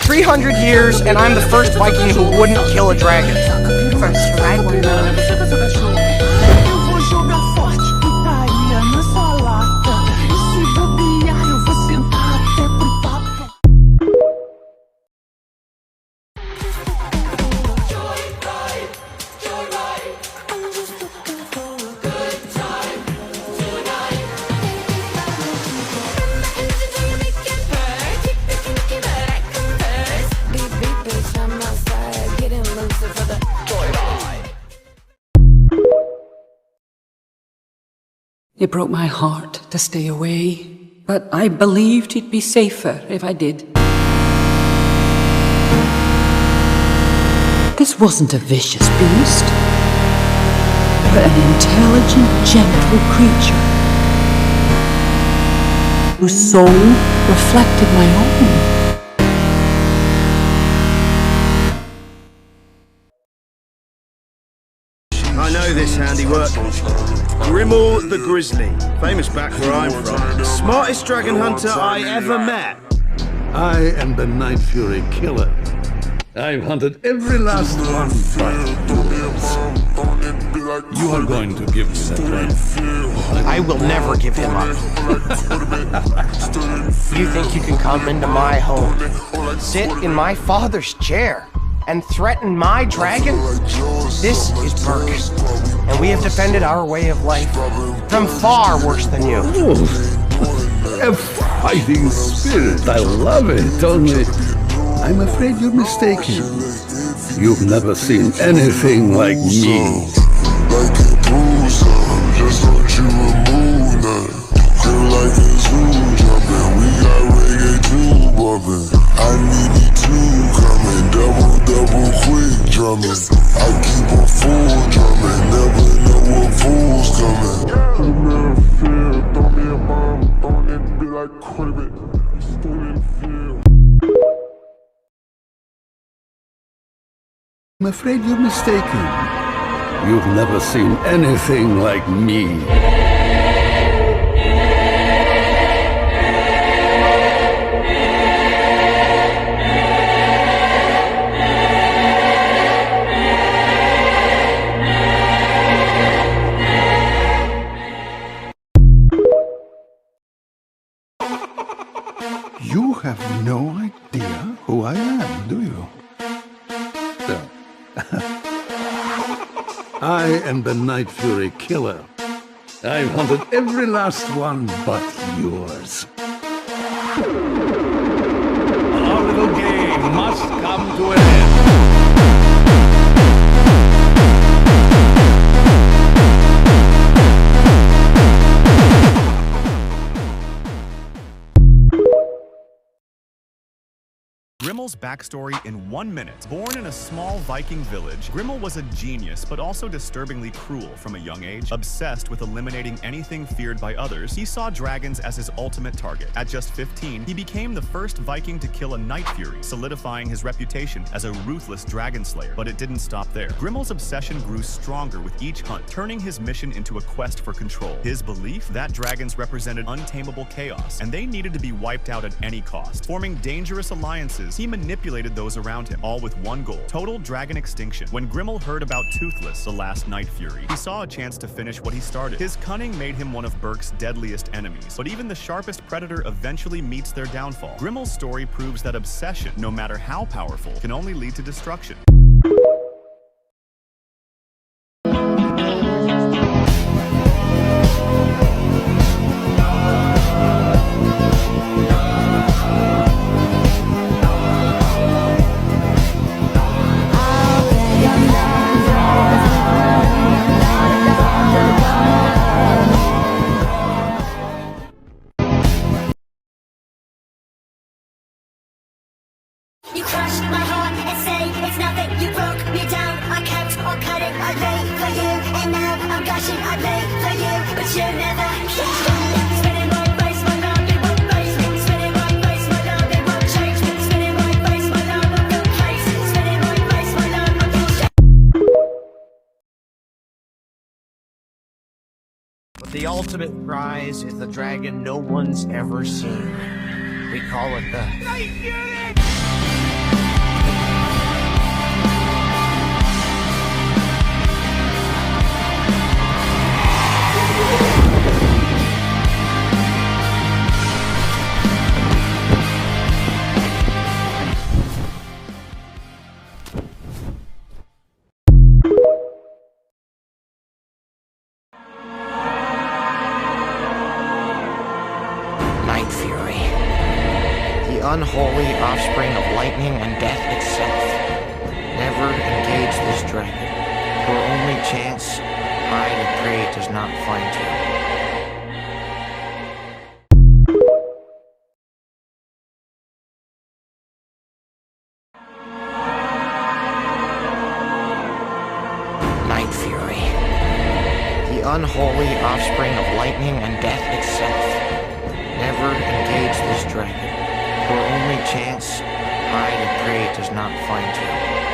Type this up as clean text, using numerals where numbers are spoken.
$300 and I'm the first Viking who wouldn't kill a dragon. First, right? It broke my heart to stay away, but I believed it'd be safer if I did. This wasn't a vicious beast, but an intelligent, gentle creature whose soul reflected my own. I know this handiwork. Grimmel the Grizzly, famous back where I'm from. The smartest dragon hunter I ever met. I am the Night Fury killer. I've hunted every last one but you are going to give me that dragon. I will never give him up. You think you can come into my home, sit in my father's chair, and threaten my dragon? This is Burke, and we have defended our way of life from far worse than you. Oh, a fighting spirit, I love it, only I'm afraid you're mistaken. You've never seen anything like me. Like a bruiser, just don't you remove that. Feel like a zoo jumping, we got reggae too bumping. I need me two coming, double quick drumming. I keep on full drumming, never know what fool's coming. Don't never fear, throw me a bomb on it, be like quarterback, still in fear. I'm afraid you're mistaken. You've never seen anything like me. You have no idea who I am, do you? No. I am the Night Fury killer. I've hunted every last one but yours. Our little game must come to an end. Grimmel's backstory in 1 minute. Born in a small Viking village, Grimmel was a genius, but also disturbingly cruel from a young age. Obsessed with eliminating anything feared by others, he saw dragons as his ultimate target. At just 15, he became the first Viking to kill a Night Fury, solidifying his reputation as a ruthless dragon slayer. But it didn't stop there. Grimmel's obsession grew stronger with each hunt, turning his mission into a quest for control. His belief that dragons represented untamable chaos, and they needed to be wiped out at any cost. Forming dangerous alliances, he manipulated those around him, all with one goal: total dragon extinction. When Grimmel heard about Toothless, the last Night Fury, he saw a chance to finish what he started. His cunning made him one of Burke's deadliest enemies, but even the sharpest predator eventually meets their downfall. Grimmel's story proves that obsession, no matter how powerful, can only lead to destruction. But the ultimate prize is the dragon no one's ever seen. We call it the Night Fury! Night Fury. The unholy offspring of lightning and death itself. Never engage this dragon. Your only chance, hide and pray does not find you. Night Fury. The unholy offspring of lightning and death itself. Never engage this dragon. Your only chance, hide and pray does not find you.